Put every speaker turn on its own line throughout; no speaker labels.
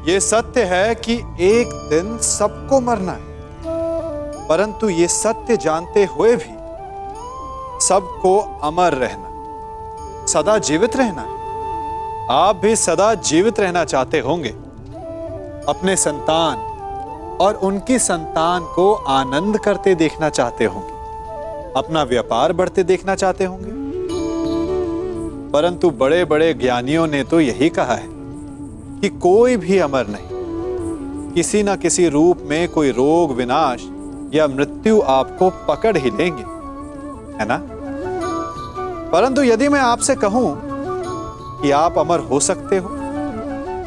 ये सत्य है कि एक दिन सबको मरना है, परंतु ये सत्य जानते हुए भी सबको अमर रहना, सदा जीवित रहना है। आप भी सदा जीवित रहना चाहते होंगे, अपने संतान और उनकी संतान को आनंद करते देखना चाहते होंगे, अपना व्यापार बढ़ते देखना चाहते होंगे। परंतु बड़े बड़े ज्ञानियों ने तो यही कहा है कि कोई भी अमर नहीं, किसी ना किसी रूप में कोई रोग, विनाश या मृत्यु आपको पकड़ ही लेंगे, है ना? परंतु यदि मैं आपसे कहूं कि आप अमर हो सकते हो,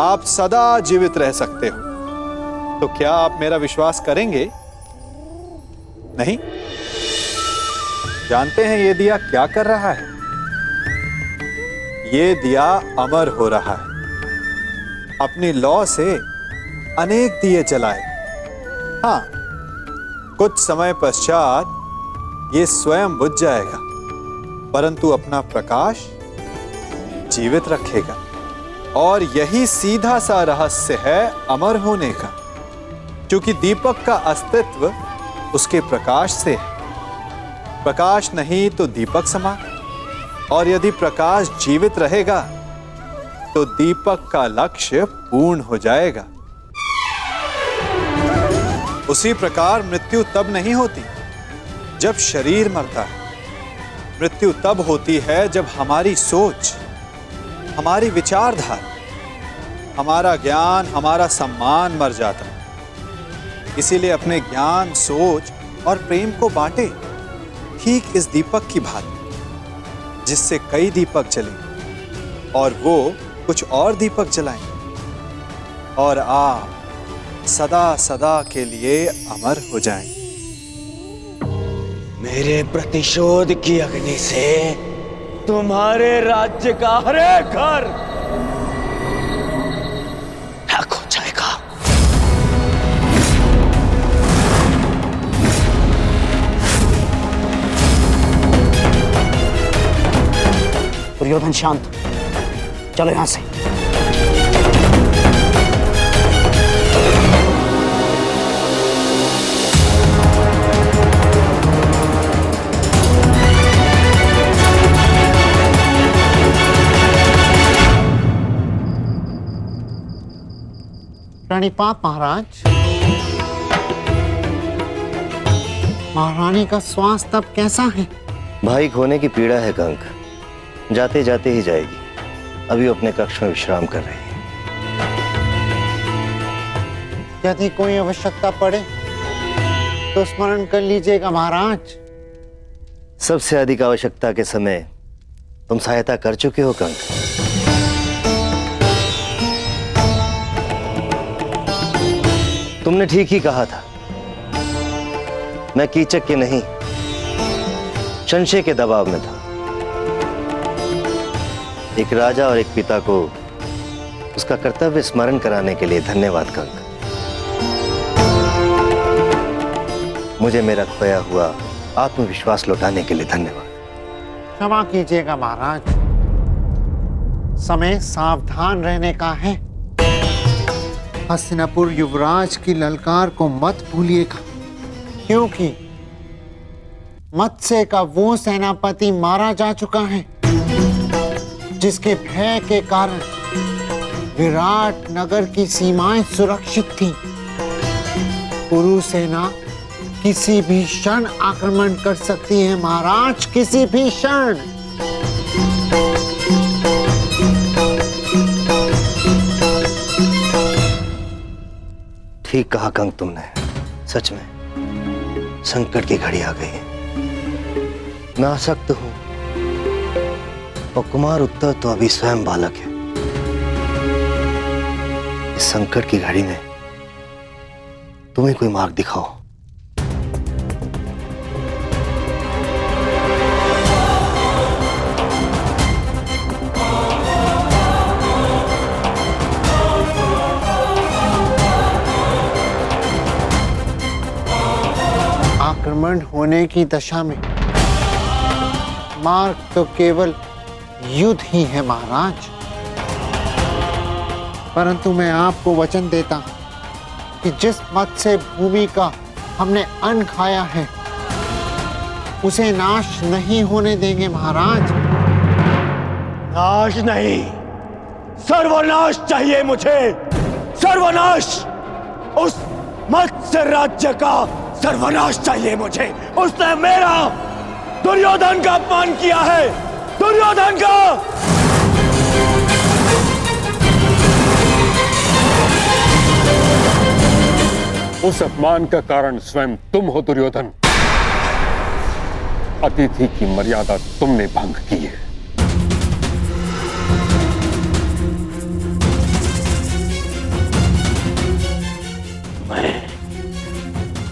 आप सदा जीवित रह सकते हो, तो क्या आप मेरा विश्वास करेंगे? नहीं? जानते हैं ये दिया क्या कर रहा है? ये दिया अमर हो रहा है। अपनी लौ से अनेक दिए जलाए। हां, कुछ समय पश्चात ये स्वयं बुझ जाएगा, परंतु अपना प्रकाश जीवित रखेगा। और यही सीधा सा रहस्य है अमर होने का, क्योंकि दीपक का अस्तित्व उसके प्रकाश से है। प्रकाश नहीं तो दीपक समा, और यदि प्रकाश जीवित रहेगा तो दीपक का लक्ष्य पूर्ण हो जाएगा। उसी प्रकार मृत्यु तब नहीं होती जब शरीर मरता है। मृत्यु तब होती है जब हमारी सोच, हमारी विचारधारा, हमारा ज्ञान, हमारा सम्मान मर जाता है। इसीलिए अपने ज्ञान, सोच और प्रेम को बांटे, ठीक इस दीपक की भांति, जिससे कई दीपक जलें और वो कुछ और दीपक जलाएं, और आप सदा सदा के लिए अमर हो जाएं।
मेरे प्रतिशोध की अग्नि से तुम्हारे राज्य का हर एक घर राख हो जाएगा।
दुर्योधन शांत, चलो यहां से। प्रणिपात महाराज। महारानी का स्वास्थ्य अब कैसा है?
भाई खोने की पीड़ा है कंक, जाते जाते ही जाएगी। अभी अपने कक्ष में विश्राम कर रही है।
यदि कोई आवश्यकता पड़े तो स्मरण कर लीजिएगा महाराज।
सबसे अधिक आवश्यकता के समय तुम सहायता कर चुके हो कंक। तुमने ठीक ही कहा था। मैं कीचक के नहीं, संशय के दबाव में था। एक राजा और एक पिता को उसका कर्तव्य स्मरण कराने के लिए धन्यवाद कंक। मुझे मेरा खोया हुआ आत्मविश्वास लौटाने के लिए धन्यवाद।
क्षमा कीजिएगा महाराज, समय सावधान रहने का है। हस्तिनापुर युवराज की ललकार को मत भूलिएगा, क्योंकि मत्स्य का वो सेनापति मारा जा चुका है जिसके भय के कारण विराट नगर की सीमाएं सुरक्षित थीं। कुरु सेना किसी भी क्षण आक्रमण कर सकती है महाराज, किसी भी क्षण।
ठीक कहा कंक तुमने, सच में संकट की घड़ी आ गई है। मैं आसक्त हूं और कुमार उत्तर तो अभी स्वयं बालक है। इस संकट की घड़ी में तुम्हें कोई मार्ग दिखाओ।
आक्रमण होने की दशा में मार्ग तो केवल युद्ध ही है महाराज। परंतु मैं आपको वचन देता हूं कि जिस मद से भूमि का हमने अन्न खाया है उसे नाश नहीं होने देंगे महाराज।
नाश नहीं, सर्वनाश चाहिए मुझे, सर्वनाश। उस मत्स्य राज्य का सर्वनाश चाहिए मुझे। उसने मेरा, दुर्योधन का अपमान किया है, दुर्योधन का।
उस अपमान का कारण स्वयं तुम हो दुर्योधन। अतिथि की मर्यादा तुमने भंग की है।
मैं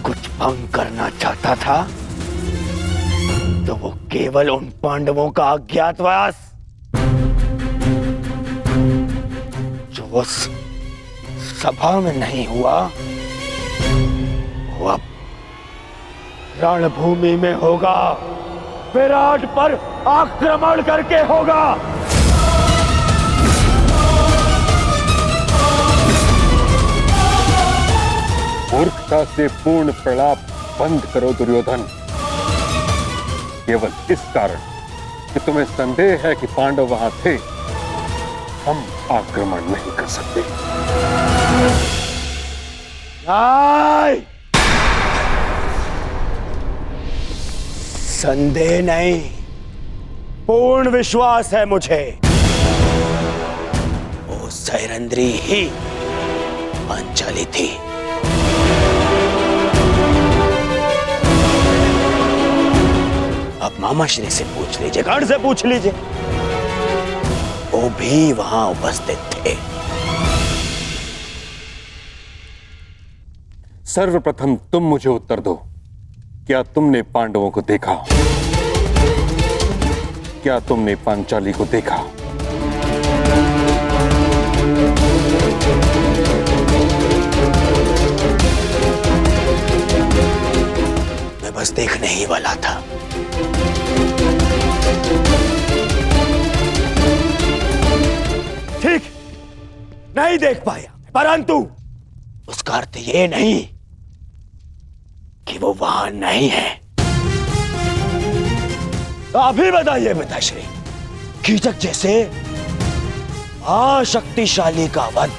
कुछ भंग करना चाहता था तो वो केवल उन पांडवों का अज्ञातवास जो उस सभा में नहीं हुआ, वो अब रणभूमि में होगा, विराट पर आक्रमण करके होगा।
मूर्खता से पूर्ण प्रलाप बंद करो दुर्योधन। केवल इस कारण कि तुम्हें संदेह है कि पांडव वहां थे, हम आक्रमण नहीं कर सकते।
नहीं, संदेह नहीं, पूर्ण विश्वास है मुझे। वो सैरंद्री ही पांचाली थी। अब मामा श्री से पूछ लीजिए, गढ़ से पूछ लीजिए, वो भी वहां उपस्थित थे।
सर्वप्रथम तुम मुझे उत्तर दो, क्या तुमने पांडवों को देखा? क्या तुमने पांचाली को देखा?
मैं बस देखने ही वाला था। ठीक, नहीं देख पाया, परंतु उसका अर्थ ये नहीं कि वो वहां नहीं है। तो अभी बताइए पिताश्री, कीचक जैसे अशक्तिशाली का वध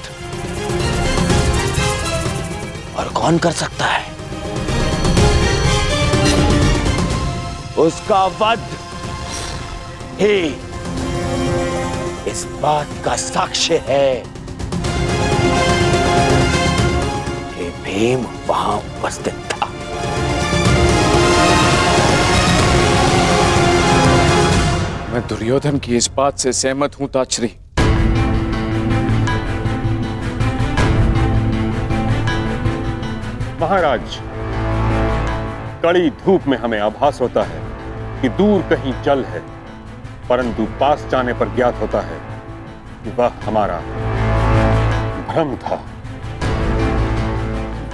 और कौन कर सकता है? उसका वध ही इस बात का साक्ष्य है कि भीम वहां उपस्थित था।
मैं दुर्योधन की इस बात से सहमत हूं ताचरी।
महाराज, कड़ी धूप में हमें आभास होता है कि दूर कहीं जल है, परंतु पास जाने पर ज्ञात होता है कि वह हमारा भ्रम था।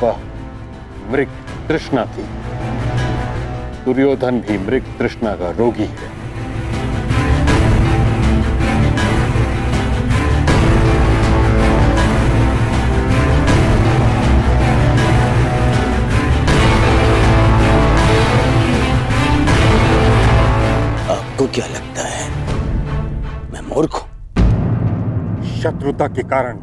वह मृग तृष्णा थी। दुर्योधन भी मृग तृष्णा का रोगी है।
आपको क्या लगता है मैं मूर्ख हूं?
शत्रुता के कारण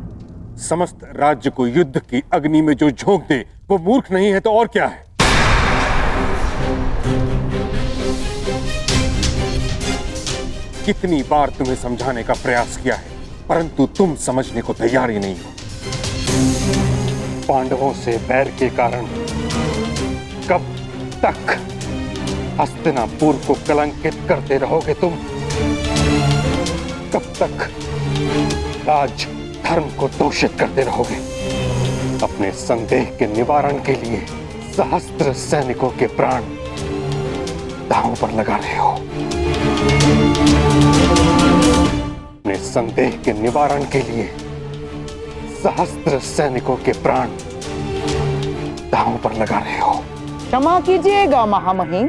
समस्त राज्य को युद्ध की अग्नि में जो झोंक दे वो मूर्ख नहीं है तो और क्या है? कितनी बार तुम्हें समझाने का प्रयास किया है, परंतु तुम समझने को तैयार ही नहीं हो। पांडवों से बैर के कारण कब तक हस्तिनापुर को कलंकित करते रहोगे तुम? कब तक राज धर्म को दूषित करते रहोगे? अपने संदेह के निवारण के लिए सहस्त्र सैनिकों के प्राण दांव पर लगा रहे हो। अपने संदेह के निवारण के लिए सहस्त्र सैनिकों के प्राण दांव पर लगा रहे हो।
क्षमा कीजिएगा महामहिम।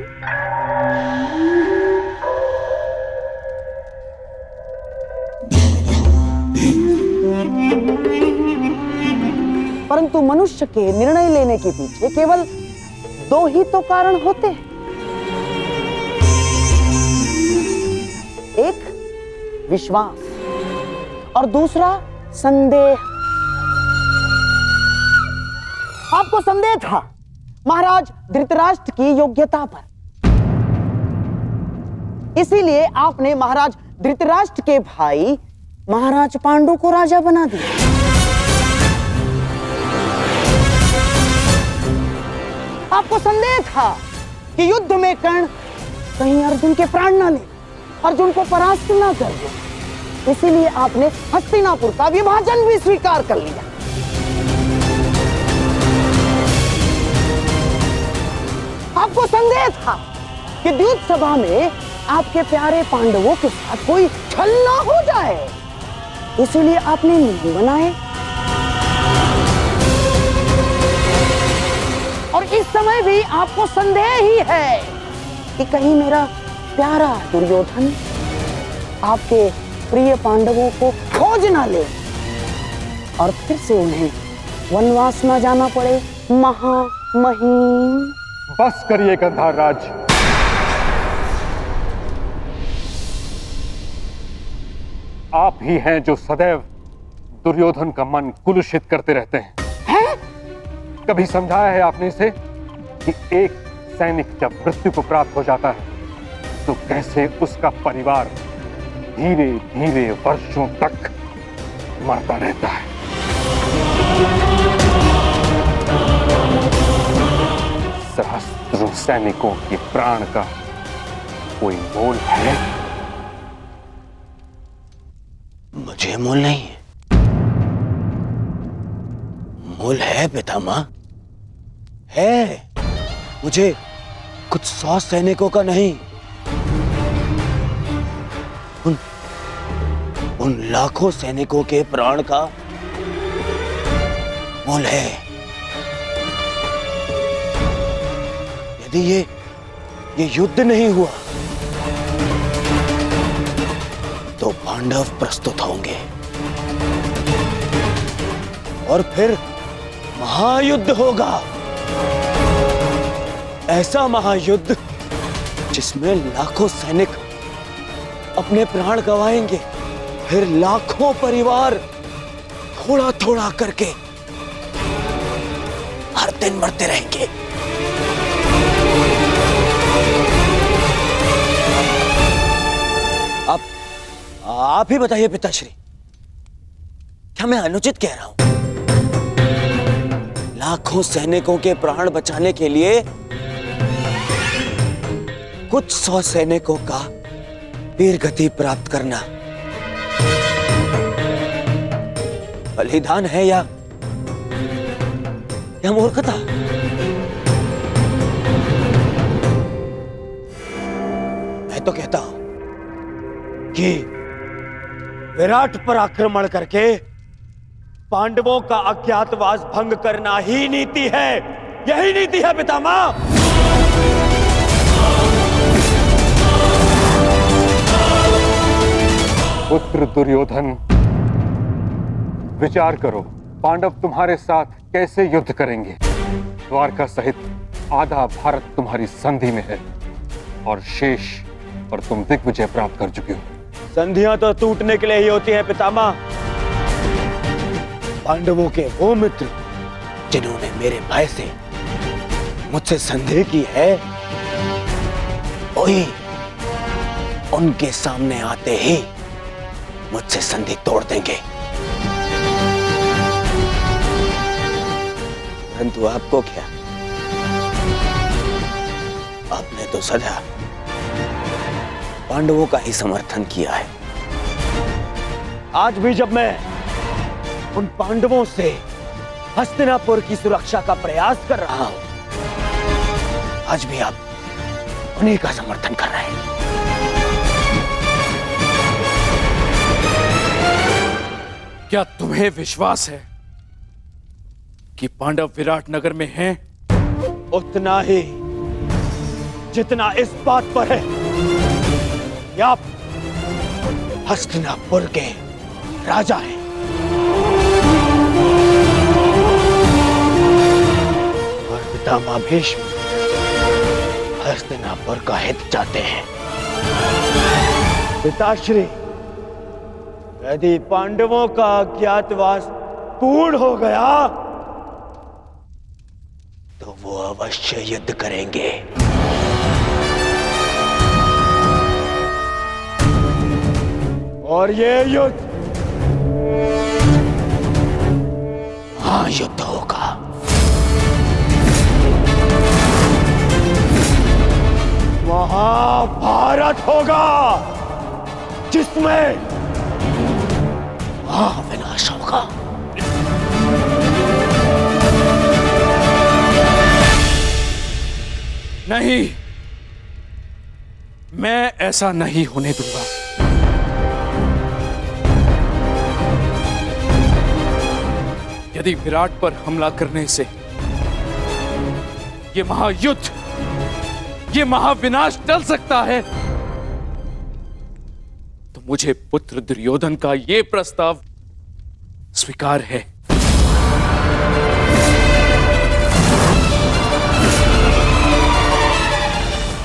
परंतु मनुष्य के निर्णय लेने के पीछे केवल दो ही तो कारण होते हैं, एक विश्वास और दूसरा संदेह। आपको संदेह था महाराज धृतराष्ट्र की योग्यता पर, इसीलिए आपने महाराज धृतराष्ट्र के भाई महाराज पांडु को राजा बना दिया। आपको संदेह था कि युद्ध में कर्ण कहीं अर्जुन के प्राण न ले, अर्जुन को परास्त न कर दे, इसीलिए आपने हस्तिनापुर का विभाजन भी स्वीकार कर लिया। आपको संदेह था कि द्यूत सभा में आपके प्यारे पांडवों के साथ कोई छल ना हो जाए, इसीलिए आपने नियम बनाए। और इस समय भी आपको संदेह ही है कि कहीं मेरा प्यारा दुर्योधन आपके प्रिय पांडवों को खोज ना ले और फिर से उन्हें वनवास न जाना पड़े। महामहिम,
बस करिए गंधार राज। आप ही हैं जो सदैव दुर्योधन का मन कुलुषित करते रहते हैं। कभी समझाया है आपने इसे कि एक सैनिक जब मृत्यु को प्राप्त हो जाता है तो कैसे उसका परिवार धीरे धीरे वर्षों तक मरता रहता है। सहस्त्रों सैनिकों के प्राण का कोई मोल है?
मुझे मोल नहीं है। मोल है पितामह, है। मुझे कुछ 100 सैनिकों का नहीं, उन लाखों सैनिकों के प्राण का मोल है। यदि ये युद्ध नहीं हुआ तो पांडव प्रस्तुत होंगे और फिर महायुद्ध होगा। ऐसा महायुद्ध जिसमें लाखों सैनिक अपने प्राण गंवाएंगे, फिर लाखों परिवार थोड़ा थोड़ा करके हर दिन मरते रहेंगे। आप ही बताइए पिताश्री, क्या मैं अनुचित कह रहा हूं? लाखों सैनिकों के प्राण बचाने के लिए कुछ 100 सैनिकों का वीर गति प्राप्त करना बलिदान है या मूर्खता? मैं तो कहता हूं कि विराट पर आक्रमण करके पांडवों का अज्ञातवास भंग करना ही नीति है। यही नीति है पितामह।
पुत्र दुर्योधन, विचार करो, पांडव तुम्हारे साथ कैसे युद्ध करेंगे? द्वारका सहित आधा भारत तुम्हारी संधि में है और शेष पर तुम दिग्विजय प्राप्त कर चुके हो।
संधियां तो टूटने के लिए ही होती हैं पितामह। पांडवों के वो मित्र जिन्होंने मेरे भय से मुझसे संधि की है, वही उनके सामने आते ही मुझसे संधि तोड़ देंगे। परंतु आपको क्या, आपने तो सदा पांडवों का ही समर्थन किया है। आज भी जब मैं उन पांडवों से हस्तिनापुर की सुरक्षा का प्रयास कर रहा हूं, आज भी आप उन्हीं का समर्थन कर रहे हैं।
क्या तुम्हें विश्वास है कि पांडव विराट नगर में हैं?
उतना ही जितना इस बात पर है कि आप हस्तिनापुर के राजा हैं। पितामह भीष्म हस्तिनापुर का हित चाहते हैं। पिताश्री, यदि पांडवों का अज्ञातवास पूर्ण हो गया तो वो अवश्य युद्ध करेंगे। और ये युद्ध महायुद्ध होगा। महाभारत होगा, जिसमें महाविनाश होगा।
नहीं, मैं ऐसा नहीं होने दूंगा। यदि विराट पर हमला करने से ये महायुद्ध, ये महाविनाश टल सकता है, तो मुझे पुत्र दुर्योधन का ये प्रस्ताव स्वीकार है।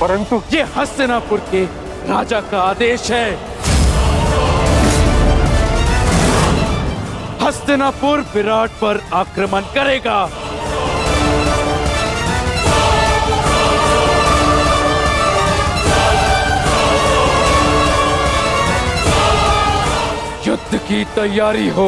परंतु
ये हस्तिनापुर के राजा का आदेश है। हस्तिनापुर विराट पर आक्रमण करेगा। युद्ध की तैयारी हो।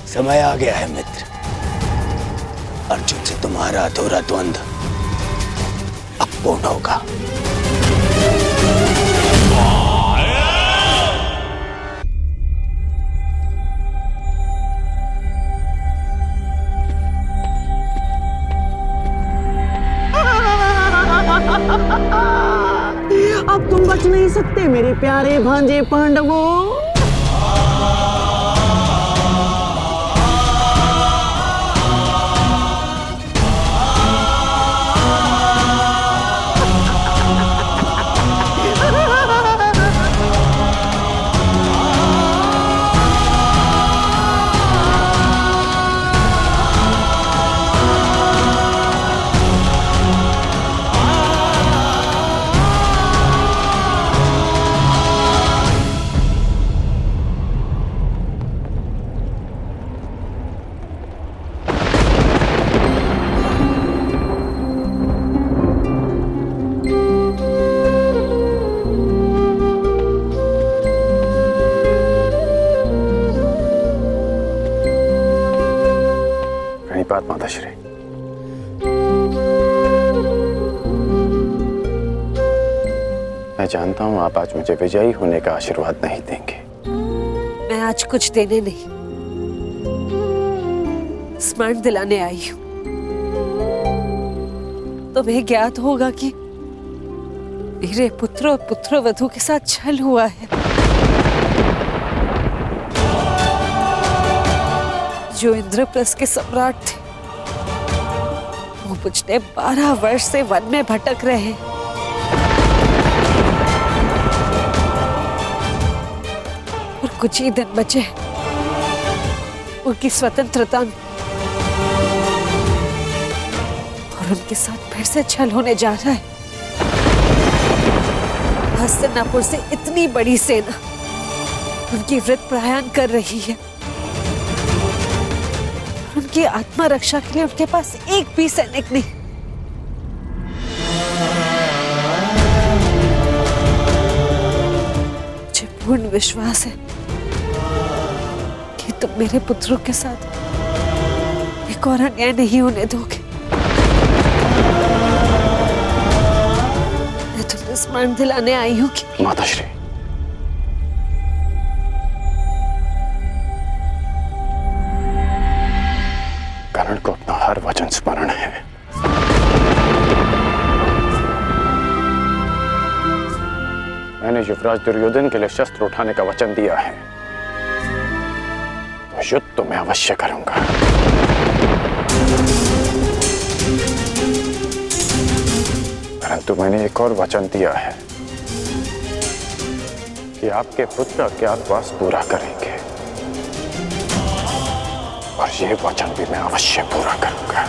समय आ गया है मित्र। अर्जुन से तुम्हारा अधूरा द्वंद्व अब पूर्ण होगा।
अब तुम बच नहीं सकते मेरे प्यारे भांजे पांडवों।
माताश्री, मैं जानता हूं आप आज मुझे विजयी होने का आशीर्वाद नहीं देंगे।
मैं आज कुछ देने नहीं, स्मरण दिलाने आई हूं। तुम्हें ज्ञात होगा कि मेरे पुत्र और पुत्रवधू के साथ छल हुआ है। जो इंद्रप्रस्थ के सम्राट थे, वो पिछले 12 वर्ष से वन में भटक रहे। और कुछ ही दिन बचे उनकी स्वतंत्रता में, और उनके साथ फिर से छल होने जा रहा है। हस्तिनापुर से इतनी बड़ी सेना उनकी वृत्त प्रयाण कर रही है। उनकी आत्मा रक्षा के लिए उनके पास एक भी सैनिक नहीं। मुझे पूर्ण विश्वास है कि तुम मेरे पुत्रों के साथ एक और अन्याय नहीं होने दोगे। मैं तुम्हें स्मरण दिलाने आई हूँ कि
माताश्री, कर्ण को अपना हर वचन स्मरण है। मैंने युवराज दुर्योधन के लिए शस्त्र उठाने का वचन दिया है, तो युद्ध तो मैं अवश्य करूंगा।
किंतु मैंने एक और वचन दिया है कि आपके पुत्र अज्ञातवास पूरा करेंगे, और ये वचन भी मैं अवश्य पूरा करूंगा।